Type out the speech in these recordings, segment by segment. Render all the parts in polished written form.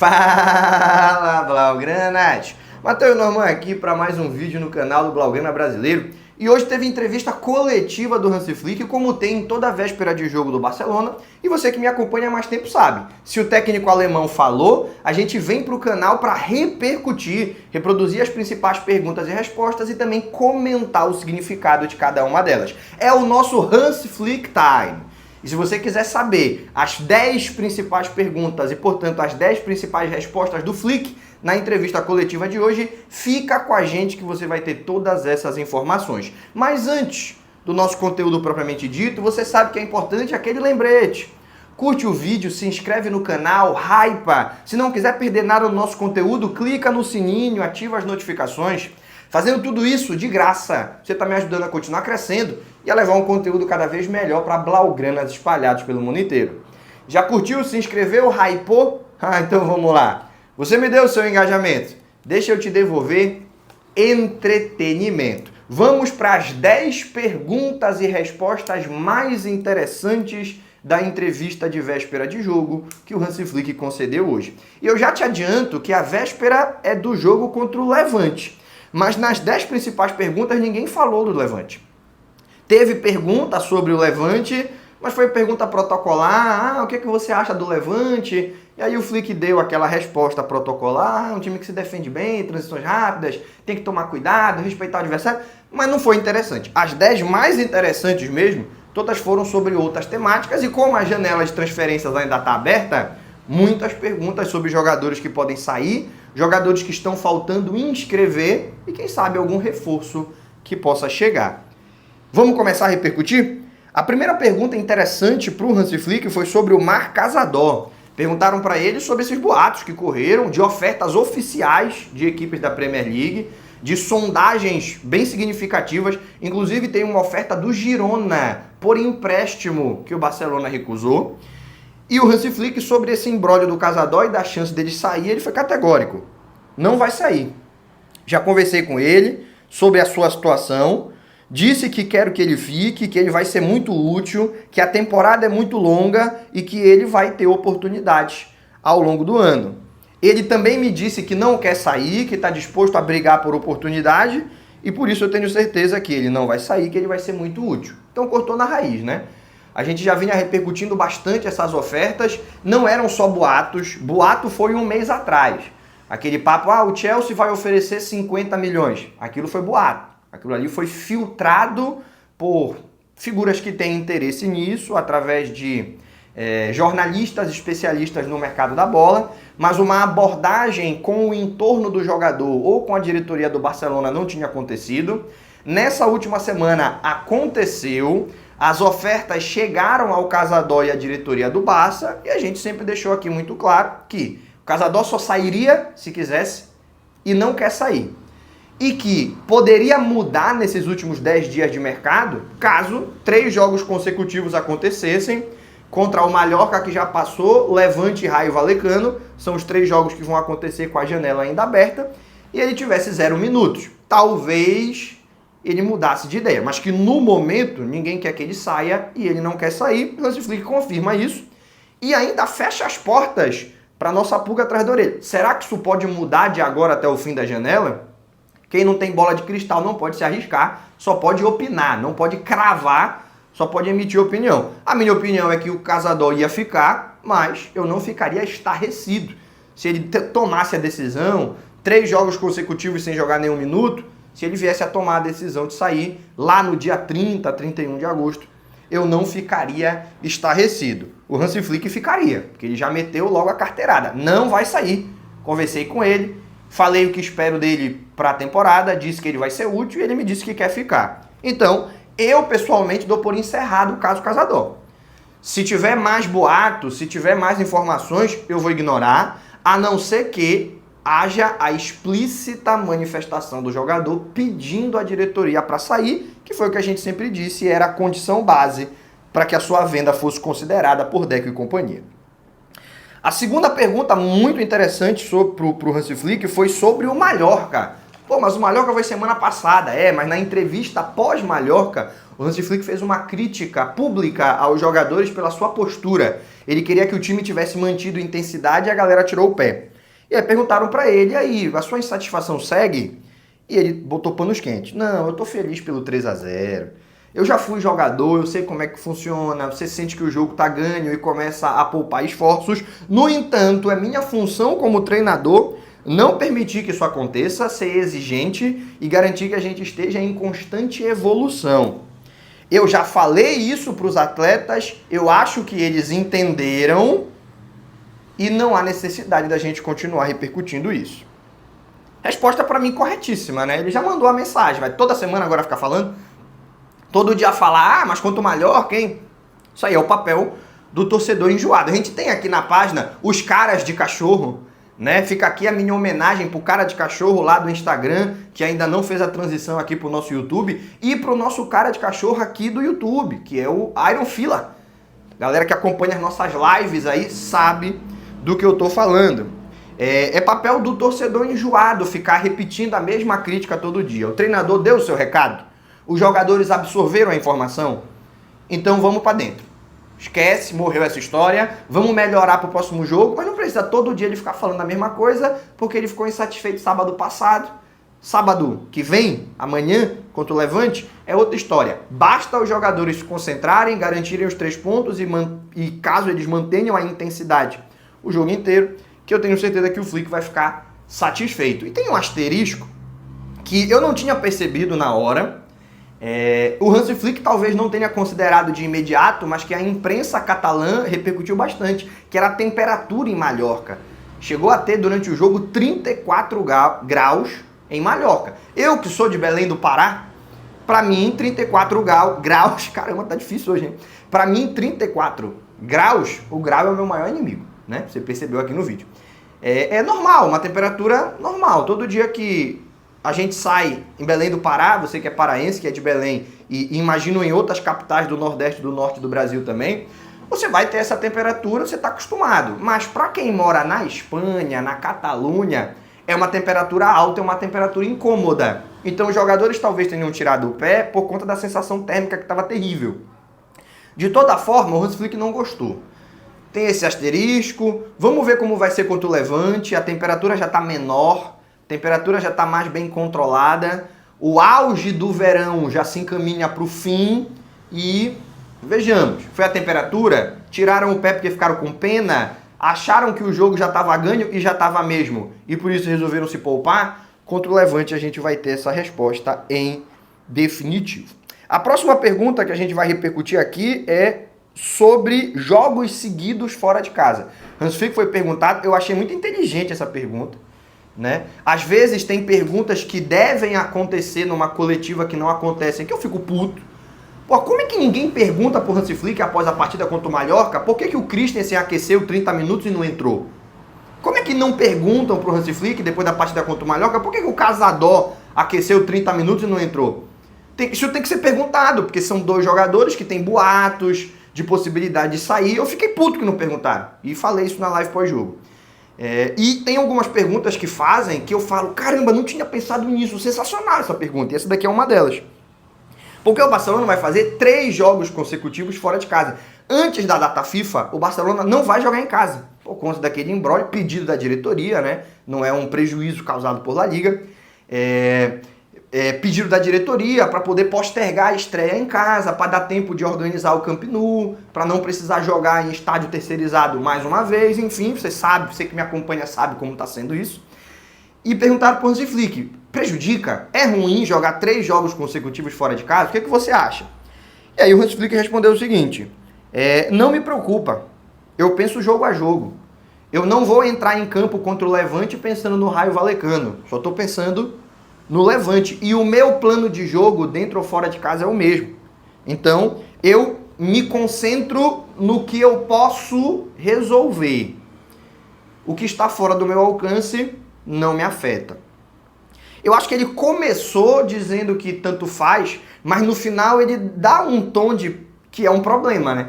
Fala, Blaugranas! Matheus Norman aqui para mais um vídeo no canal do Blaugrana Brasileiro. E hoje teve entrevista coletiva do Hansi Flick, como tem em toda véspera de jogo do Barcelona. E você que me acompanha há mais tempo sabe, se o técnico alemão falou, a gente vem para o canal para repercutir, reproduzir as principais perguntas e respostas e também comentar o significado de cada uma delas. É o nosso Hansi Flick Time. E se você quiser saber as 10 principais perguntas e, portanto, as 10 principais respostas do Flick na entrevista coletiva de hoje, fica com a gente que você vai ter todas essas informações. Mas antes do nosso conteúdo propriamente dito, você sabe que é importante aquele lembrete. Curte o vídeo, se inscreve no canal, hypa. Se não quiser perder nada do nosso conteúdo, clica no sininho, ativa as notificações. Fazendo tudo isso de graça, você está me ajudando a continuar crescendo e a levar um conteúdo cada vez melhor para blaugranas espalhados pelo mundo inteiro. Já curtiu, se inscreveu, hypou? Então vamos lá. Você me deu o seu engajamento. Deixa eu te devolver entretenimento. Vamos para as 10 perguntas e respostas mais interessantes da entrevista de véspera de jogo que o Hansi Flick concedeu hoje. E eu já te adianto que a véspera é do jogo contra o Levante. Mas nas 10 principais perguntas ninguém falou do Levante. Teve pergunta sobre o Levante, mas foi pergunta protocolar. O que você acha do Levante? E aí o Flick deu aquela resposta protocolar. Um time que se defende bem, transições rápidas, tem que tomar cuidado, respeitar o adversário. Mas não foi interessante. As 10 mais interessantes mesmo, todas foram sobre outras temáticas. E como a janela de transferências ainda está aberta, muitas perguntas sobre jogadores que podem sair, jogadores que estão faltando inscrever e quem sabe algum reforço que possa chegar. Vamos começar a repercutir? A primeira pergunta interessante para o Hansi Flick foi sobre o Marc Casador. Perguntaram para ele sobre esses boatos que correram de ofertas oficiais de equipes da Premier League, de sondagens bem significativas, inclusive tem uma oferta do Girona por empréstimo que o Barcelona recusou. E o Hansi Flick, sobre esse imbróglio do Casador e da chance dele sair, ele foi categórico. Não vai sair. Já conversei com ele sobre a sua situação, disse que quero que ele fique, que ele vai ser muito útil, que a temporada é muito longa e que ele vai ter oportunidades ao longo do ano. Ele também me disse que não quer sair, que está disposto a brigar por oportunidade e por isso eu tenho certeza que ele não vai sair, que ele vai ser muito útil. Então cortou na raiz, né? A gente já vinha repercutindo bastante essas ofertas, não eram só boatos, boato foi um mês atrás. Aquele papo, o Chelsea vai oferecer 50 milhões, aquilo foi boato, aquilo ali foi filtrado por figuras que têm interesse nisso, através de jornalistas especialistas no mercado da bola, mas uma abordagem com o entorno do jogador ou com a diretoria do Barcelona não tinha acontecido. Nessa última semana aconteceu. As ofertas chegaram ao Casador e à diretoria do Barça e a gente sempre deixou aqui muito claro que o Casador só sairia se quisesse e não quer sair. E que poderia mudar nesses últimos 10 dias de mercado caso 3 jogos consecutivos acontecessem contra o Mallorca que já passou, Levante e Raio Vallecano. São os 3 jogos que vão acontecer com a janela ainda aberta e ele tivesse 0 minutos. Talvez ele mudasse de ideia, mas que no momento ninguém quer que ele saia e ele não quer sair. O Hansi Flick confirma isso e ainda fecha as portas para nossa pulga atrás da orelha. Será que isso pode mudar de agora até o fim da janela? Quem não tem bola de cristal não pode se arriscar, só pode opinar, não pode cravar, só pode emitir opinião. A minha opinião é que o Casador ia ficar, mas eu não ficaria estarrecido se ele tomasse a decisão, 3 jogos consecutivos sem jogar nenhum minuto. Se ele viesse a tomar a decisão de sair lá no dia 30, 31 de agosto, eu não ficaria estarrecido. O Hansi Flick ficaria, porque ele já meteu logo a carteirada. Não vai sair. Conversei com ele, falei o que espero dele para a temporada, disse que ele vai ser útil e ele me disse que quer ficar. Então, eu pessoalmente dou por encerrado o caso Casador. Se tiver mais boatos, se tiver mais informações, eu vou ignorar, a não ser que haja a explícita manifestação do jogador pedindo à diretoria para sair, que foi o que a gente sempre disse, era a condição base para que a sua venda fosse considerada por Deco e companhia. A segunda pergunta muito interessante para o Hansi Flick foi sobre o Mallorca. Pô, mas o Mallorca foi semana passada. Mas na entrevista pós-Mallorca, o Hansi Flick fez uma crítica pública aos jogadores pela sua postura. Ele queria que o time tivesse mantido intensidade e a galera tirou o pé. E aí perguntaram pra ele, e aí, a sua insatisfação segue? E ele botou panos quentes. Não, eu tô feliz pelo 3-0. Eu já fui jogador, eu sei como é que funciona, você sente que o jogo tá ganho e começa a poupar esforços. No entanto, é minha função como treinador não permitir que isso aconteça, ser exigente e garantir que a gente esteja em constante evolução. Eu já falei isso para os atletas, eu acho que eles entenderam e não há necessidade da gente continuar repercutindo isso. Resposta para mim corretíssima, né? Ele já mandou a mensagem, vai toda semana agora ficar falando? Todo dia falar, mas quanto Mallorca, hein? Isso aí é o papel do torcedor enjoado. A gente tem aqui na página os caras de cachorro, né? Fica aqui a minha homenagem pro cara de cachorro lá do Instagram, que ainda não fez a transição aqui pro nosso YouTube, e pro nosso cara de cachorro aqui do YouTube, que é o Iron Fila. Galera que acompanha as nossas lives aí sabe do que eu tô falando. É papel do torcedor enjoado ficar repetindo a mesma crítica todo dia. O treinador deu o seu recado? Os jogadores absorveram a informação? Então vamos para dentro. Esquece, morreu essa história, vamos melhorar para o próximo jogo, mas não precisa todo dia ele ficar falando a mesma coisa, porque ele ficou insatisfeito sábado passado. Sábado que vem, amanhã, contra o Levante, é outra história. Basta os jogadores se concentrarem, garantirem os 3 pontos e caso eles mantenham a intensidade o jogo inteiro, que eu tenho certeza que o Flick vai ficar satisfeito. E tem um asterisco que eu não tinha percebido na hora. O Hansi Flick talvez não tenha considerado de imediato, mas que a imprensa catalã repercutiu bastante, que era a temperatura em Mallorca. Chegou a ter durante o jogo 34 graus em Mallorca. Eu que sou de Belém do Pará, pra mim 34 graus, caramba, tá difícil hoje, hein? Pra mim 34 graus, o grau é o meu maior inimigo, né? Você percebeu aqui no vídeo. É normal, uma temperatura normal. Todo dia que a gente sai em Belém do Pará, você que é paraense, que é de Belém, e imagino em outras capitais do Nordeste e do Norte do Brasil também, você vai ter essa temperatura, você está acostumado. Mas para quem mora na Espanha, na Catalunha, é uma temperatura alta, é uma temperatura incômoda. Então os jogadores talvez tenham tirado o pé por conta da sensação térmica que estava terrível. De toda forma, o Hansi Flick não gostou. Tem esse asterisco, vamos ver como vai ser contra o Levante, a temperatura já está menor, a temperatura já está mais bem controlada, o auge do verão já se encaminha para o fim e vejamos, foi a temperatura? Tiraram o pé porque ficaram com pena? Acharam que o jogo já estava ganho e já estava mesmo e por isso resolveram se poupar? Contra o Levante a gente vai ter essa resposta em definitivo. A próxima pergunta que a gente vai repercutir aqui é sobre jogos seguidos fora de casa. Hansi Flick foi perguntado, eu achei muito inteligente essa pergunta, né? Às vezes tem perguntas que devem acontecer numa coletiva que não acontecem, que eu fico puto. Pô, como é que ninguém pergunta pro Hansi Flick após a partida contra o Mallorca por que o Christensen aqueceu 30 minutos e não entrou? Como é que não perguntam pro Hansi Flick depois da partida contra o Mallorca por que o Casador aqueceu 30 minutos e não entrou? Isso tem que ser perguntado, porque são 2 jogadores que têm boatos de possibilidade de sair. Eu fiquei puto que não perguntaram. E falei isso na live pós-jogo. E tem algumas perguntas que fazem que eu falo, caramba, não tinha pensado nisso. Sensacional essa pergunta. E essa daqui é uma delas. Porque o Barcelona vai fazer 3 jogos consecutivos fora de casa. Antes da data FIFA, o Barcelona não vai jogar em casa. Por conta daquele imbróglio, pedido da diretoria, né? Não é um prejuízo causado por La Liga. Pedido da diretoria para poder postergar a estreia em casa, para dar tempo de organizar o Camp Nou, para não precisar jogar em estádio terceirizado mais uma vez, enfim, você que me acompanha sabe como está sendo isso. E perguntaram para o Hansi Flick, prejudica? É ruim jogar 3 jogos consecutivos fora de casa? O que você acha? E aí o Hansi Flick respondeu o seguinte, não me preocupa, eu penso jogo a jogo. Eu não vou entrar em campo contra o Levante pensando no Raio Vallecano, só estou pensando no Levante. E o meu plano de jogo, dentro ou fora de casa, é o mesmo. Então, eu me concentro no que eu posso resolver. O que está fora do meu alcance não me afeta. Eu acho que ele começou dizendo que tanto faz, mas no final ele dá um tom de que é um problema, né?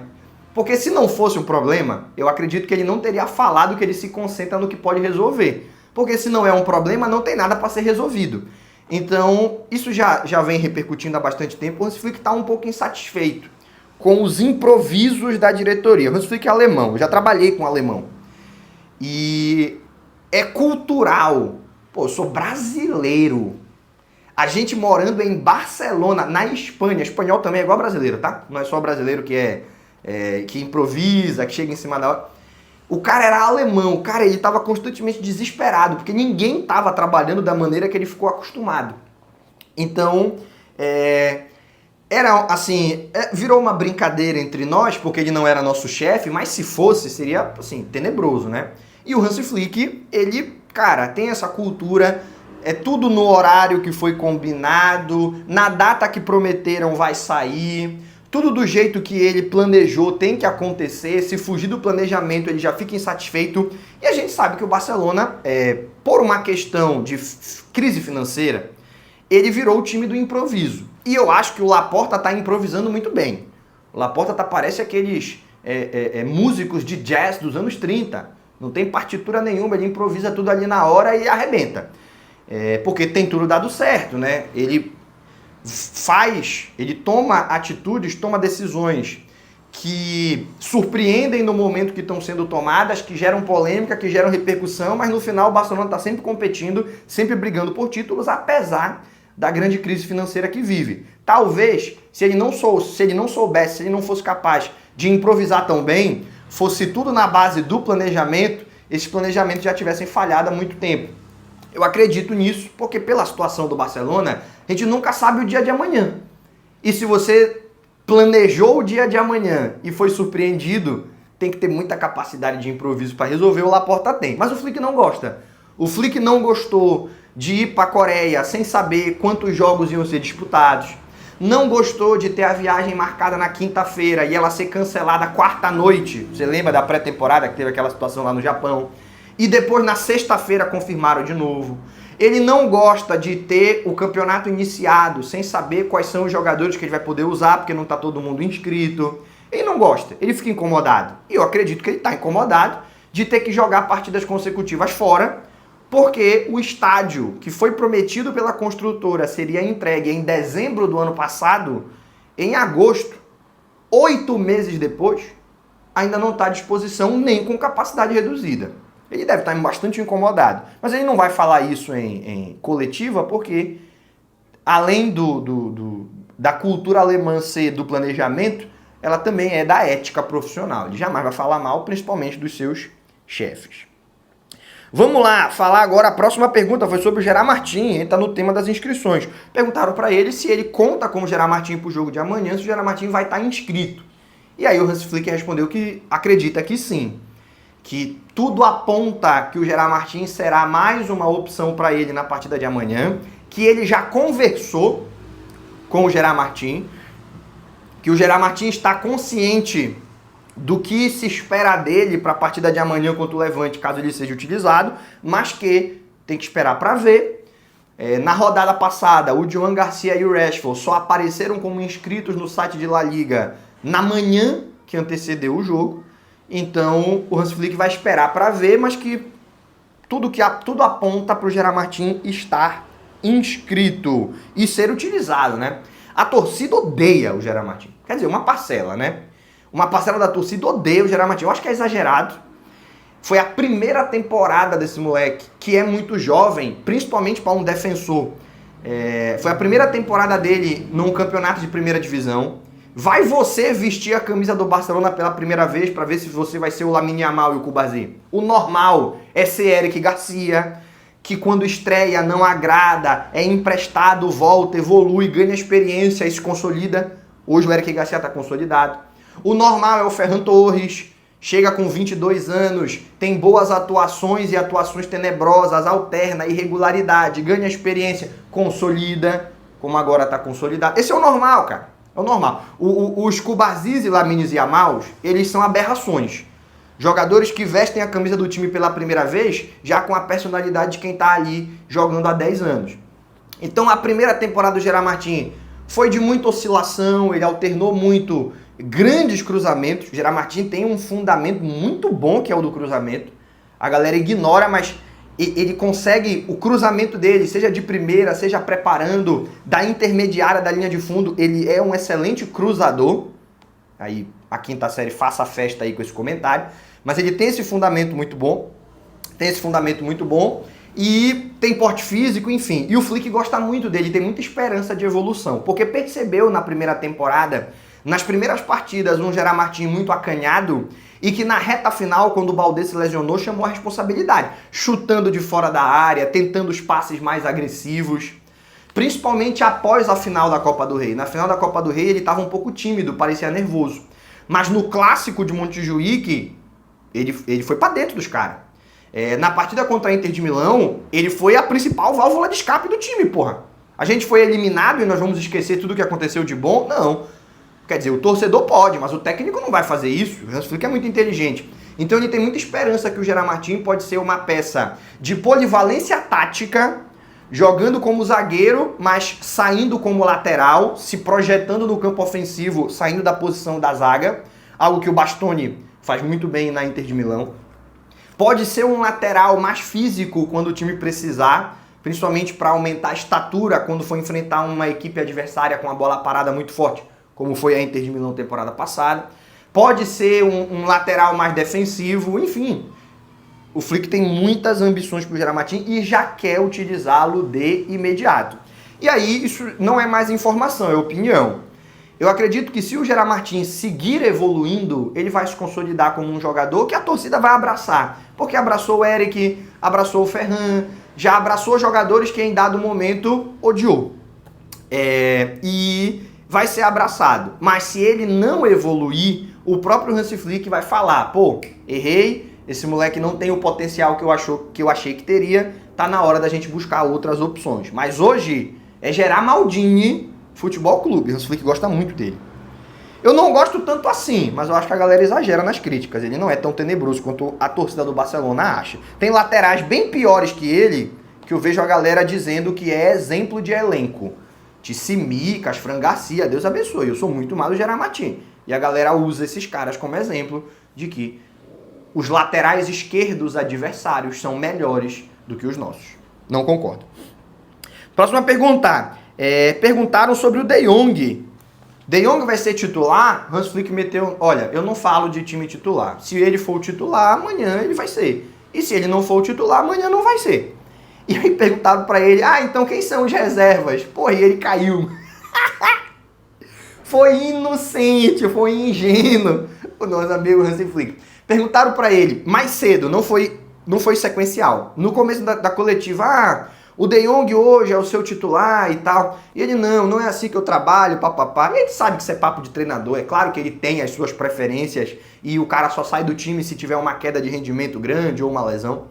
Porque se não fosse um problema, eu acredito que ele não teria falado que ele se concentra no que pode resolver. Porque se não é um problema, não tem nada para ser resolvido. Então, isso já vem repercutindo há bastante tempo. O Hans Flick está um pouco insatisfeito com os improvisos da diretoria. O Hans Flick é alemão, eu já trabalhei com alemão. E é cultural. Pô, eu sou brasileiro. A gente morando em Barcelona, na Espanha. Espanhol também é igual brasileiro, tá? Não é só brasileiro que improvisa, que chega em cima da hora. O cara era alemão, o cara ele estava constantemente desesperado, porque ninguém estava trabalhando da maneira que ele ficou acostumado. Então, era assim, virou uma brincadeira entre nós, porque ele não era nosso chefe, mas se fosse, seria, assim, tenebroso, né? E o Hans Flick, ele, cara, tem essa cultura, é tudo no horário que foi combinado, na data que prometeram vai sair, tudo do jeito que ele planejou tem que acontecer, se fugir do planejamento ele já fica insatisfeito, e a gente sabe que o Barcelona, por uma questão de crise financeira, ele virou o time do improviso. E eu acho que o Laporta está improvisando muito bem. O Laporta parece aqueles músicos de jazz dos anos 30. Não tem partitura nenhuma, ele improvisa tudo ali na hora e arrebenta. Porque tem tudo dado certo, né? Ele toma atitudes, toma decisões que surpreendem no momento que estão sendo tomadas, que geram polêmica, que geram repercussão, mas no final o Barcelona está sempre competindo, sempre brigando por títulos, apesar da grande crise financeira que vive. Talvez, se ele não soubesse, se ele não fosse capaz de improvisar tão bem, fosse tudo na base do planejamento, esses planejamentos já tivessem falhado há muito tempo. Eu acredito nisso, porque pela situação do Barcelona, a gente nunca sabe o dia de amanhã. E se você planejou o dia de amanhã e foi surpreendido, tem que ter muita capacidade de improviso para resolver, o Laporta tem. Mas o Flick não gosta. O Flick não gostou de ir para a Coreia sem saber quantos jogos iam ser disputados. Não gostou de ter a viagem marcada na quinta-feira e ela ser cancelada quarta-noite. Você lembra da pré-temporada que teve aquela situação lá no Japão? E depois na sexta-feira confirmaram de novo. Ele não gosta de ter o campeonato iniciado sem saber quais são os jogadores que ele vai poder usar, porque não está todo mundo inscrito. Ele não gosta, ele fica incomodado. E eu acredito que ele está incomodado de ter que jogar partidas consecutivas fora, porque o estádio que foi prometido pela construtora seria entregue em dezembro do ano passado, em agosto, 8 meses depois, ainda não está à disposição nem com capacidade reduzida. Ele deve estar bastante incomodado. Mas ele não vai falar isso em coletiva, porque além da cultura alemã ser do planejamento, ela também é da ética profissional. Ele jamais vai falar mal, principalmente dos seus chefes. Vamos lá, falar agora, a próxima pergunta foi sobre o Gerard Martin, ele está no tema das inscrições. Perguntaram para ele se ele conta com o Gerard Martin para o jogo de amanhã, se o Gerard Martin vai estar inscrito. E aí o Hans Flick respondeu que acredita que sim. Que tudo aponta que o Gerard Martin será mais uma opção para ele na partida de amanhã, que ele já conversou com o Gerard Martin, que o Gerard Martin está consciente do que se espera dele para a partida de amanhã contra o Levante, caso ele seja utilizado, mas que tem que esperar para ver. Na rodada passada, o Joan Garcia e o Rashford só apareceram como inscritos no site de La Liga na manhã que antecedeu o jogo. Então, o Hans Flick vai esperar para ver, mas que tudo aponta para o Gerard Martin estar inscrito e ser utilizado, né? A torcida odeia o Gerard Martin. Quer dizer, uma parcela, né? Uma parcela da torcida odeia o Gerard Martin. Eu acho que é exagerado. Foi a primeira temporada desse moleque, que é muito jovem, principalmente para um defensor. Foi a primeira temporada dele num campeonato de primeira divisão. Vai você vestir a camisa do Barcelona pela primeira vez para ver se você vai ser o Lamine Yamal e o Cubarsí? O normal é ser Eric Garcia, que quando estreia não agrada, é emprestado, volta, evolui, ganha experiência e se consolida. Hoje o Eric Garcia está consolidado. O normal é o Ferran Torres, chega com 22 anos, tem boas atuações e atuações tenebrosas, alterna, irregularidade, ganha experiência, consolida, como agora está consolidado. Esse é o normal, cara. É o normal. Os Cubarsí e Lamine Yamals, eles são aberrações. Jogadores que vestem a camisa do time pela primeira vez, já com a personalidade de quem está ali jogando há 10 anos. Então a primeira temporada do Gerard Martin foi de muita oscilação, ele alternou muito grandes cruzamentos. O Gerard Martin tem um fundamento muito bom, que é o do cruzamento. A galera ignora, mas ele consegue, o cruzamento dele, seja de primeira, seja preparando, da intermediária da linha de fundo, ele é um excelente cruzador. Aí a quinta série faça a festa aí com esse comentário. Mas ele tem esse fundamento muito bom. E tem porte físico, enfim. E o Flick gosta muito dele, tem muita esperança de evolução. Porque percebeu na primeira temporada, nas primeiras partidas, um Gerard Martin muito acanhado e que na reta final, quando o Baldé se lesionou, chamou a responsabilidade. Chutando de fora da área, tentando os passes mais agressivos. Principalmente após a final da Copa do Rei. Na final da Copa do Rei ele estava um pouco tímido, parecia nervoso. Mas no clássico de Montjuïc, ele foi pra dentro dos caras. Na partida contra a Inter de Milão, ele foi a principal válvula de escape do time, porra. A gente foi eliminado e nós vamos esquecer tudo que aconteceu de bom? Não. Quer dizer, o torcedor pode, mas o técnico não vai fazer isso. O Hans Flick é muito inteligente. Então ele tem muita esperança que o Gerard Martin pode ser uma peça de polivalência tática, jogando como zagueiro, mas saindo como lateral, se projetando no campo ofensivo, saindo da posição da zaga, algo que o Bastoni faz muito bem na Inter de Milão. Pode ser um lateral mais físico quando o time precisar, principalmente para aumentar a estatura quando for enfrentar uma equipe adversária com a bola parada muito forte, como foi a Inter de Milão temporada passada. Pode ser um lateral mais defensivo, enfim. O Flick tem muitas ambições para o Gerard Martin e já quer utilizá-lo de imediato. E aí, isso não é mais informação, é opinião. Eu acredito que se o Gerard Martin seguir evoluindo, ele vai se consolidar como um jogador que a torcida vai abraçar. Porque abraçou o Eric, abraçou o Ferran, já abraçou jogadores que em dado momento odiou. E vai ser abraçado. Mas se ele não evoluir, o próprio Hans Flick vai falar, pô, errei, esse moleque não tem o potencial que eu achei que teria, tá na hora da gente buscar outras opções. Mas hoje é Gerard Maldini Futebol Clube, Hans Flick gosta muito dele. Eu não gosto tanto assim, mas eu acho que a galera exagera nas críticas, ele não é tão tenebroso quanto a torcida do Barcelona acha. Tem laterais bem piores que ele, que eu vejo a galera dizendo que é exemplo de elenco. Tsimikas, Fran Garcia, Deus abençoe, eu sou muito mal do Gerard Martin. E a galera usa esses caras como exemplo de que os laterais esquerdos adversários são melhores do que os nossos. Não concordo. Próxima pergunta. Perguntaram sobre o De Jong. De Jong vai ser titular? Hans Flick meteu... Olha, eu não falo de time titular. Se ele for o titular, amanhã ele vai ser. E se ele não for o titular, amanhã não vai ser. E aí perguntaram pra ele, então quem são os reservas? Porra, e ele caiu. Foi inocente, foi ingênuo o nosso amigo Hans Flick. Perguntaram pra ele, mais cedo, não foi sequencial. No começo da coletiva, o De Jong hoje é o seu titular e tal. E ele, não é assim que eu trabalho, papapá. E ele sabe que isso é papo de treinador. É claro que ele tem as suas preferências e o cara só sai do time se tiver uma queda de rendimento grande ou uma lesão.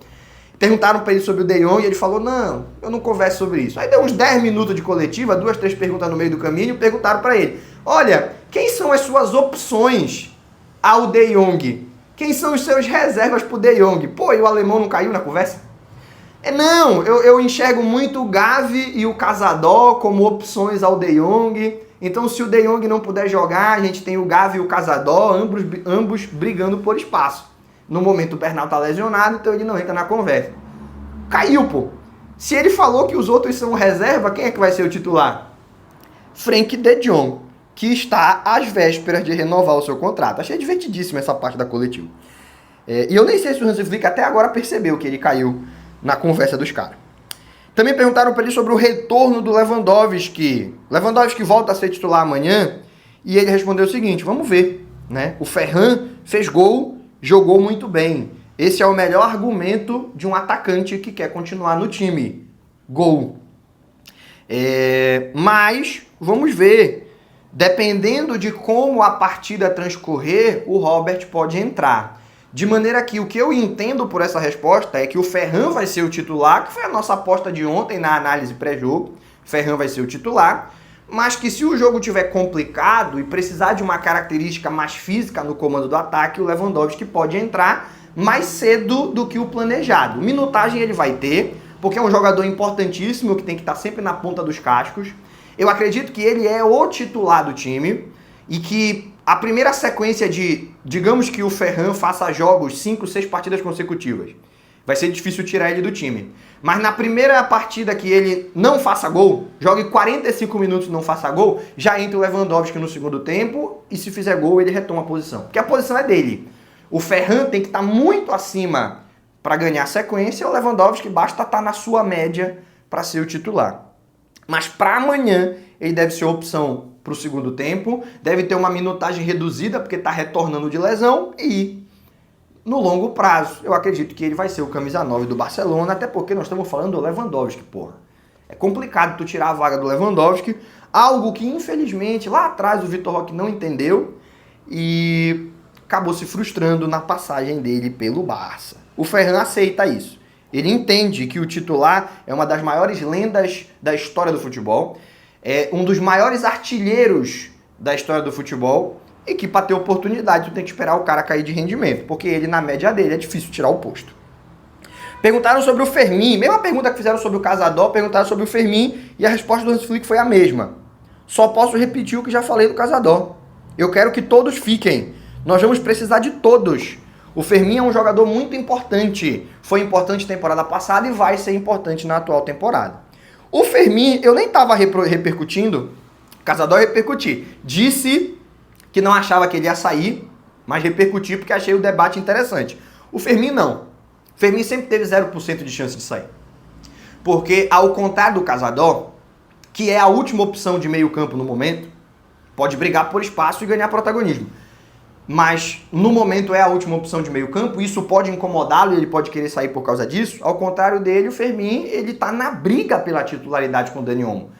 Perguntaram pra ele sobre o De Jong e ele falou, não, eu não converso sobre isso. Aí deu uns 10 minutos de coletiva, 2, 3 perguntas no meio do caminho, perguntaram pra ele, olha, quem são as suas opções ao De Jong? Quem são os seus reservas pro De Jong? Pô, e o alemão não caiu na conversa? Não, eu enxergo muito o Gavi e o Cazador como opções ao De Jong. Então, se o De Jong não puder jogar, a gente tem o Gavi e o Cazador, ambos brigando por espaço. No momento o Bernal tá lesionado, então ele não entra na conversa. Caiu, pô. Se ele falou que os outros são reserva, quem é que vai ser o titular? Frenkie de Jong, que está às vésperas de renovar o seu contrato. Achei divertidíssima essa parte da coletiva. E eu nem sei se o Hans Flick até agora percebeu que ele caiu na conversa dos caras. Também perguntaram para ele sobre o retorno do Lewandowski. Lewandowski volta a ser titular amanhã e ele respondeu o seguinte, vamos ver, né? O Ferran fez gol, jogou muito bem. Esse é o melhor argumento de um atacante que quer continuar no time. Gol. Mas, vamos ver. Dependendo de como a partida transcorrer, o Robert pode entrar. De maneira que o que eu entendo por essa resposta é que o Ferran vai ser o titular, que foi a nossa aposta de ontem na análise pré-jogo. Ferran vai ser o titular, mas que se o jogo tiver complicado e precisar de uma característica mais física no comando do ataque, o Lewandowski pode entrar mais cedo do que o planejado. Minutagem ele vai ter, porque é um jogador importantíssimo que tem que estar sempre na ponta dos cascos. Eu acredito que ele é o titular do time e que a primeira sequência digamos que o Ferran faça jogos 5, 6 partidas consecutivas. Vai ser difícil tirar ele do time. Mas na primeira partida que ele não faça gol, jogue 45 minutos e não faça gol, já entra o Lewandowski no segundo tempo e se fizer gol ele retoma a posição. Porque a posição é dele. O Ferran tem que estar muito acima para ganhar sequência, o Lewandowski basta estar na sua média para ser o titular. Mas para amanhã ele deve ser opção para o segundo tempo, deve ter uma minutagem reduzida porque está retornando de lesão e no longo prazo eu acredito que ele vai ser o camisa 9 do Barcelona, até porque nós estamos falando do Lewandowski, porra. É complicado tu tirar a vaga do Lewandowski, algo que infelizmente lá atrás o Vitor Roque não entendeu e acabou se frustrando na passagem dele pelo Barça. O Ferran aceita isso. Ele entende que o titular é uma das maiores lendas da história do futebol, é um dos maiores artilheiros da história do futebol e que para ter oportunidade tu tem que esperar o cara cair de rendimento, porque ele na média dele é difícil tirar o posto. Perguntaram sobre o Fermin, mesma pergunta que fizeram sobre o Casador, perguntaram sobre o Fermin e a resposta do Hans Flick foi a mesma. Só posso repetir o que já falei do Casador. Eu quero que todos fiquem. Nós vamos precisar de todos. O Fermin é um jogador muito importante. Foi importante na temporada passada e vai ser importante na atual temporada. O Fermin, eu nem estava repercutindo, Casador repercuti. Disse que não achava que ele ia sair, mas repercuti porque achei o debate interessante. O Fermin não. O Fermin sempre teve 0% de chance de sair. Porque, ao contrário do Casador, que é a última opção de meio campo no momento, pode brigar por espaço e ganhar protagonismo. Mas no momento é a última opção de meio campo, isso pode incomodá-lo e ele pode querer sair por causa disso. Ao contrário dele, o Fermin, ele tá na briga pela titularidade com o Dani Olmo.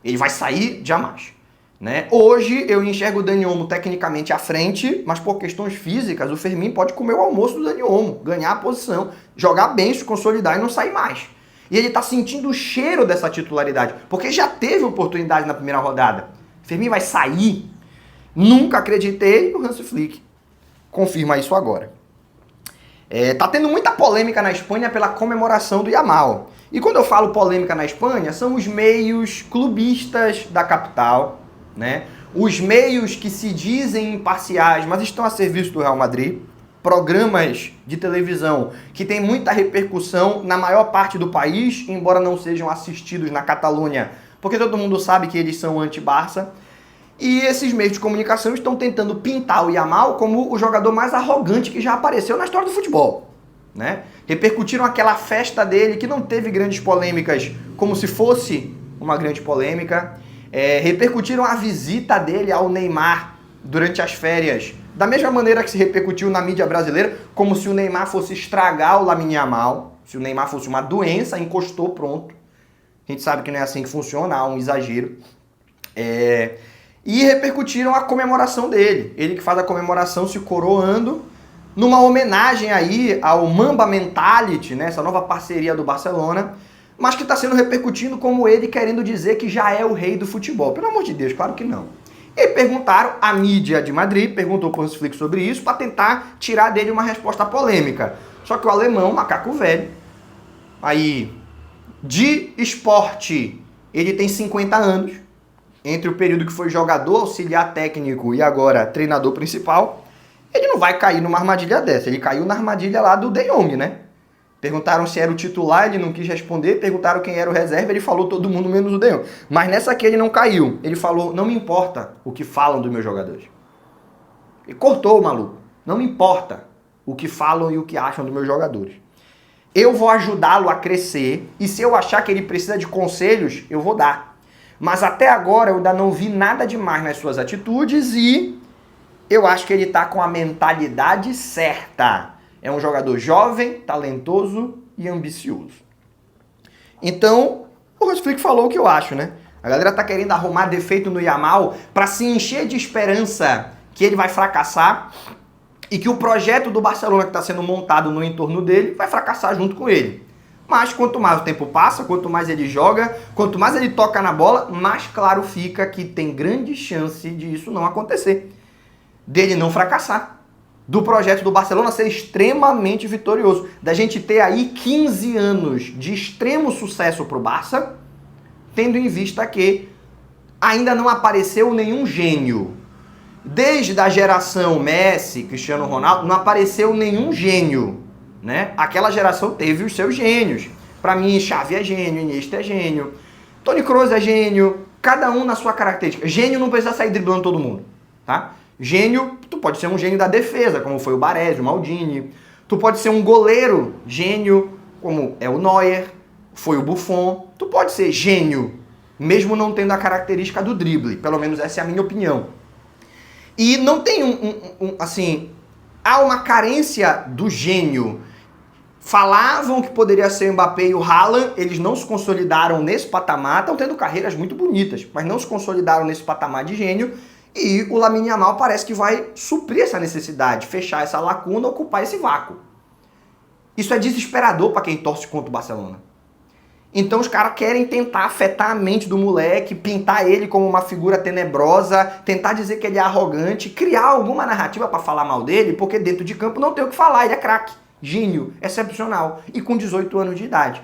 Ele vai sair jamais. Né? Hoje eu enxergo o Dani Olmo tecnicamente à frente, mas por questões físicas o Fermin pode comer o almoço do Dani Olmo, ganhar a posição, jogar bem, se consolidar e não sair mais. E ele tá sentindo o cheiro dessa titularidade, porque já teve oportunidade na primeira rodada. O Fermin vai sair? Nunca acreditei, o Hans Flick confirma isso agora. Tá tendo muita polêmica na Espanha pela comemoração do Yamal. E quando eu falo polêmica na Espanha, são os meios clubistas da capital, né? Os meios que se dizem imparciais, mas estão a serviço do Real Madrid. Programas de televisão que têm muita repercussão na maior parte do país, embora não sejam assistidos na Catalunha, porque todo mundo sabe que eles são anti-Barça. E esses meios de comunicação estão tentando pintar o Yamal como o jogador mais arrogante que já apareceu na história do futebol, né? Repercutiram aquela festa dele que não teve grandes polêmicas como se fosse uma grande polêmica. Repercutiram a visita dele ao Neymar durante as férias, da mesma maneira que se repercutiu na mídia brasileira, como se o Neymar fosse estragar o Lamine Yamal, se o Neymar fosse uma doença, encostou, pronto. A gente sabe que não é assim que funciona, há um exagero. E repercutiram a comemoração dele. Ele que faz a comemoração se coroando numa homenagem aí ao Mamba Mentality, né, essa nova parceria do Barcelona, mas que está sendo repercutindo como ele querendo dizer que já é o rei do futebol. Pelo amor de Deus, claro que não. E perguntaram, a mídia de Madrid perguntou para o Hans Flick sobre isso para tentar tirar dele uma resposta polêmica. Só que o alemão, macaco velho, aí de esporte, ele tem 50 anos, entre o período que foi jogador, auxiliar técnico e agora treinador principal, ele não vai cair numa armadilha dessa. Ele caiu na armadilha lá do De Jong, né? Perguntaram se era o titular, ele não quis responder. Perguntaram quem era o reserva, ele falou todo mundo menos o De Jong. Mas nessa aqui ele não caiu. Ele falou, não me importa o que falam dos meus jogadores. E cortou o maluco. Não me importa o que falam e o que acham dos meus jogadores. Eu vou ajudá-lo a crescer e se eu achar que ele precisa de conselhos, eu vou dar. Mas até agora eu ainda não vi nada demais nas suas atitudes e eu acho que ele está com a mentalidade certa. É um jogador jovem, talentoso e ambicioso. Então, o Hans Flick falou o que eu acho, né? A galera tá querendo arrumar defeito no Yamal para se encher de esperança que ele vai fracassar e que o projeto do Barcelona que está sendo montado no entorno dele vai fracassar junto com ele. Mas quanto mais o tempo passa, quanto mais ele joga, quanto mais ele toca na bola, mais claro fica que tem grande chance de isso não acontecer. Dele não fracassar. Do projeto do Barcelona ser extremamente vitorioso. Da gente ter aí 15 anos de extremo sucesso para o Barça, tendo em vista que ainda não apareceu nenhum gênio. Desde a geração Messi, Cristiano Ronaldo, não apareceu nenhum gênio. né? Aquela geração teve os seus gênios. Para mim, Xavi é gênio, Iniesta é gênio, Toni Kroos é gênio, cada um na sua característica. Gênio não precisa sair driblando todo mundo, tá? Gênio, tu pode ser um gênio da defesa, como foi o Baresi, o Maldini. Tu pode ser um goleiro gênio, como é o Neuer, foi o Buffon. Tu pode ser gênio, mesmo não tendo a característica do drible. Pelo menos essa é a minha opinião. E não tem assim, há uma carência do gênio. Falavam que poderia ser o Mbappé e o Haaland, eles não se consolidaram nesse patamar, estão tendo carreiras muito bonitas, mas não se consolidaram nesse patamar de gênio, e o Lamine Yamal parece que vai suprir essa necessidade, fechar essa lacuna, ocupar esse vácuo. Isso é desesperador para quem torce contra o Barcelona. Então os caras querem tentar afetar a mente do moleque, pintar ele como uma figura tenebrosa, tentar dizer que ele é arrogante, criar alguma narrativa para falar mal dele, porque dentro de campo não tem o que falar, ele é craque. Gênio, excepcional, e com 18 anos de idade.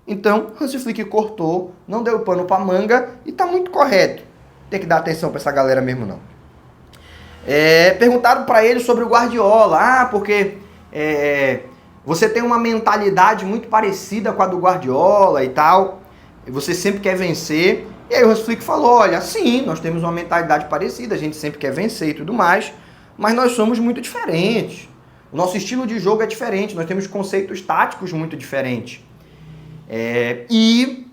Então, Hansi Flick cortou, não deu pano pra manga e tá muito correto. Tem que dar atenção pra essa galera mesmo, não. Perguntaram pra ele sobre o Guardiola. Porque você tem uma mentalidade muito parecida com a do Guardiola e tal, você sempre quer vencer. E aí o Hansi Flick falou, olha, sim, nós temos uma mentalidade parecida, a gente sempre quer vencer e tudo mais, mas nós somos muito diferentes. O nosso estilo de jogo é diferente, nós temos conceitos táticos muito diferentes. E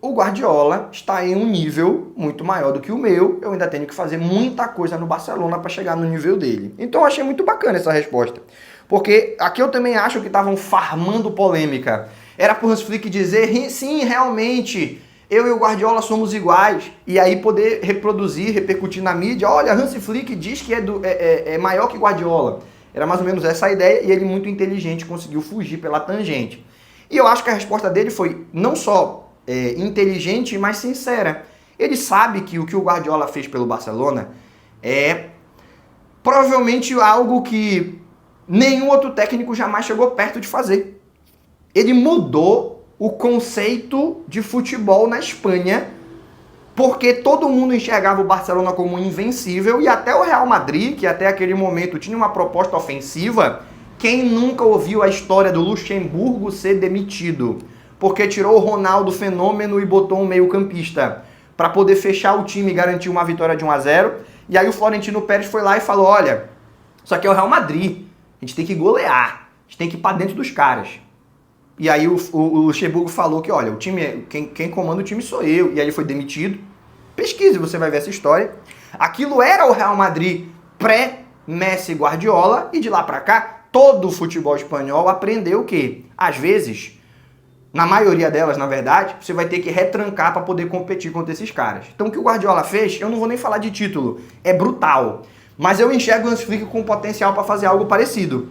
o Guardiola está em um nível muito maior do que o meu, eu ainda tenho que fazer muita coisa no Barcelona para chegar no nível dele. Então eu achei muito bacana essa resposta. Porque aqui eu também acho que estavam farmando polêmica. Era para o Hansi Flick dizer, sim, realmente, eu e o Guardiola somos iguais. E aí poder reproduzir, repercutir na mídia, olha, Hansi Flick diz que é maior que Guardiola. Era mais ou menos essa a ideia e ele, muito inteligente, conseguiu fugir pela tangente. E eu acho que a resposta dele foi não só inteligente, mas sincera. Ele sabe que o que o Guardiola fez pelo Barcelona é provavelmente algo que nenhum outro técnico jamais chegou perto de fazer. Ele mudou o conceito de futebol na Espanha, porque todo mundo enxergava o Barcelona como invencível, e até o Real Madrid, que até aquele momento tinha uma proposta ofensiva, quem nunca ouviu a história do Luxemburgo ser demitido? Porque tirou o Ronaldo fenômeno e botou um meio-campista para poder fechar o time e garantir uma vitória de 1-0. E aí o Florentino Pérez foi lá e falou, olha, isso aqui é o Real Madrid, a gente tem que golear, a gente tem que ir para dentro dos caras. E aí o Luxemburgo falou que, olha, o time, quem comanda o time sou eu. E aí ele foi demitido. Pesquise, você vai ver essa história. Aquilo era o Real Madrid pré-Messi Guardiola, e de lá pra cá, todo o futebol espanhol aprendeu que, às vezes, na maioria delas, na verdade, você vai ter que retrancar para poder competir contra esses caras. Então o que o Guardiola fez, eu não vou nem falar de título, é brutal. Mas eu enxergo o Hansi Flick com potencial para fazer algo parecido.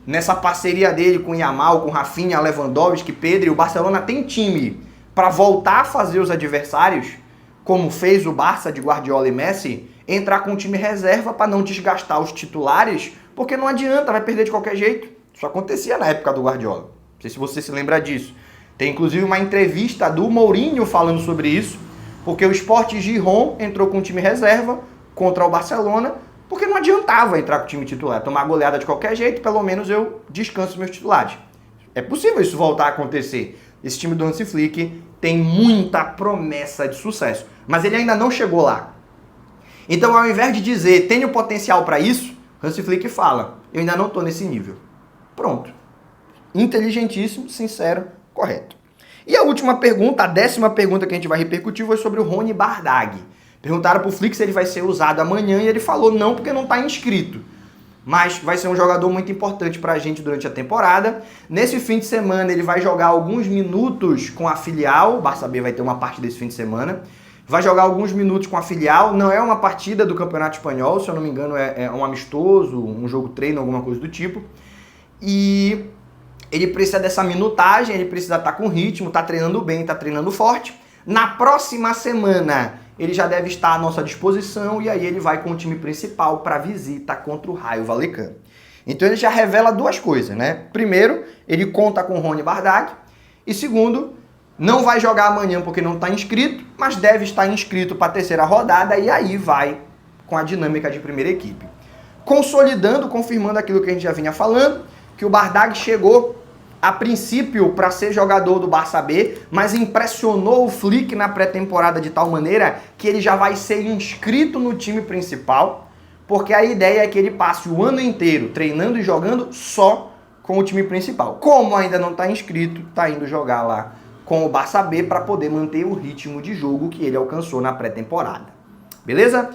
Nessa parceria dele com Yamal, com Rafinha, Lewandowski, Pedri, o Barcelona tem time para voltar a fazer os adversários, como fez o Barça de Guardiola e Messi, entrar com um time reserva para não desgastar os titulares, porque não adianta, vai perder de qualquer jeito. Isso acontecia na época do Guardiola. Não sei se você se lembra disso. Tem inclusive uma entrevista do Mourinho falando sobre isso, porque o Sporting Gijón entrou com um time reserva contra o Barcelona, porque não adiantava entrar com o time titular, tomar goleada de qualquer jeito, pelo menos eu descanso meus titulares. É possível isso voltar a acontecer. Esse time do Hansi Flick tem muita promessa de sucesso, mas ele ainda não chegou lá. Então, ao invés de dizer, tenho potencial para isso, Hansi Flick fala, eu ainda não estou nesse nível. Pronto. Inteligentíssimo, sincero, correto. E a última pergunta, a 10ª pergunta que a gente vai repercutir foi sobre o Rony Bardghji. Perguntaram pro Flick se ele vai ser usado amanhã e ele falou não, porque não está inscrito. Mas vai ser um jogador muito importante para a gente durante a temporada. Nesse fim de semana ele vai jogar alguns minutos com a filial, o Barça B vai ter uma parte desse fim de semana. Vai jogar alguns minutos com a filial, não é uma partida do Campeonato Espanhol, se eu não me engano é um amistoso, um jogo treino, alguma coisa do tipo. E ele precisa dessa minutagem, ele precisa estar com ritmo, tá treinando bem, tá treinando forte. Na próxima semana ele já deve estar à nossa disposição e aí ele vai com o time principal para a visita contra o Rayo Vallecano. Então ele já revela duas coisas, né? Primeiro, ele conta com o Rony Bardghji e segundo, não vai jogar amanhã porque não está inscrito, mas deve estar inscrito para a terceira rodada e aí vai com a dinâmica de primeira equipe. Consolidando, confirmando aquilo que a gente já vinha falando, que o Bardag chegou a princípio para ser jogador do Barça B, mas impressionou o Flick na pré-temporada de tal maneira que ele já vai ser inscrito no time principal, porque a ideia é que ele passe o ano inteiro treinando e jogando só com o time principal. Como ainda não está inscrito, está indo jogar lá com o Barça B para poder manter o ritmo de jogo que ele alcançou na pré-temporada. Beleza?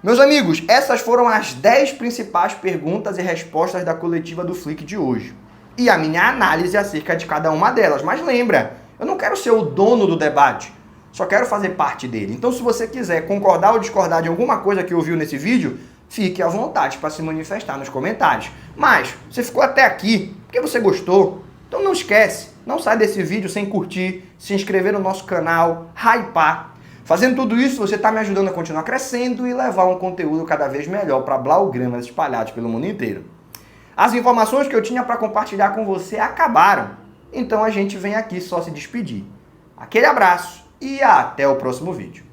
Meus amigos, essas foram as 10 principais perguntas e respostas da coletiva do Flick de hoje. E a minha análise acerca de cada uma delas. Mas lembra, eu não quero ser o dono do debate, só quero fazer parte dele. Então, se você quiser concordar ou discordar de alguma coisa que ouviu nesse vídeo, fique à vontade para se manifestar nos comentários. Mas, você ficou até aqui porque você gostou, então não esquece, não sai desse vídeo sem curtir, se inscrever no nosso canal, hypar. Fazendo tudo isso, você está me ajudando a continuar crescendo e levar um conteúdo cada vez melhor para blaugramas espalhados pelo mundo inteiro. As informações que eu tinha para compartilhar com você acabaram, então a gente vem aqui só se despedir. Aquele abraço e até o próximo vídeo.